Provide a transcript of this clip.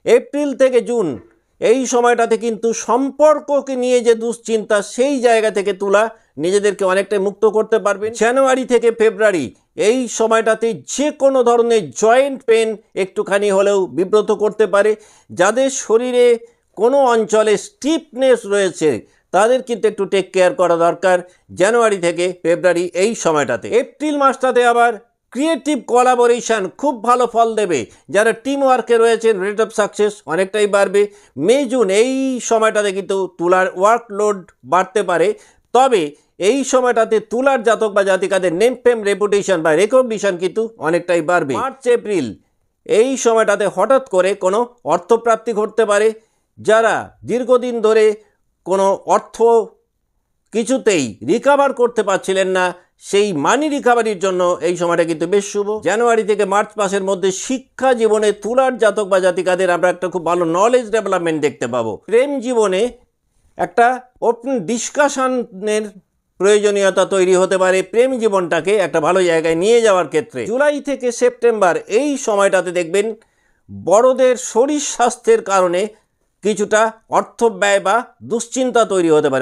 April থেকে June এই সময়টাতে কিন্তু সম্পর্ককে নিয়ে যে দুশ্চিন্তা সেই জায়গা থেকে তুলা নিজেদেরকে অনেকটাই মুক্ত করতে পারবেন। জানুয়ারি থেকে ফেব্রুয়ারি এই সময়টাতে যে কোনো ধরনের জয়েন্ট পেন একটুখানি হলেও বিব্রত করতে পারে। যাদের শরীরে কোনো অঞ্চলে স্টিফনেস রয়েছে তাদের কিন্তু একটু টেক কেয়ার করা দরকার জানুয়ারি থেকে ফেব্রুয়ারি এই সময়টাতে। এপ্রিল মাসটাতে আবার ক্রিয়েটিভ কোলাবোরেশন খুব ভালো ফল দেবে। যারা টিম ওয়ার্কে রয়েছেন রেট অফ সাকসেস অনেকটাই বাড়বে। মে জুন এই সময়টাতে কিন্তু তুলার ওয়ার্কলোড বাড়তে পারে, তবে এই সময়টাতে তুলার জাতক বা জাতিকাদের নেম ফেম রেপুটেশন বা রেকগনিশন কিন্তু অনেকটাই বাড়বে। মার্চ এপ্রিল এই সময়টাতে হঠাৎ করে কোনো অর্থপ্রাপ্তি ঘটতে পারে। যারা দীর্ঘদিন ধরে কোনো অর্থ কিছুতেই রিকভার করতে পারছিলেন না, সেই মানি রিকভারির জন্য এই সময়টা কিন্তু বেশ শুভ। জানুয়ারি থেকে মার্চ মাসের মধ্যে শিক্ষা জীবনে তুলার জাতক বা জাতিকাদের আমরা একটা খুব ভালো নলেজ ডেভেলপমেন্ট দেখতে পাবো। প্রেম জীবনে একটা ওপেন ডিসকাশনের প্রয়োজনীয়তা তৈরি হতে পারে প্রেম জীবনটাকে একটা ভালো জায়গায় নিয়ে যাওয়ার ক্ষেত্রে। জুলাই থেকে সেপ্টেম্বর এই সময়টাতে দেখবেন বড়দের শরীর স্বাস্থ্যের কারণে কিছুটা অর্থ ব্যয় বা দুশ্চিন্তা তৈরি হতে পারে।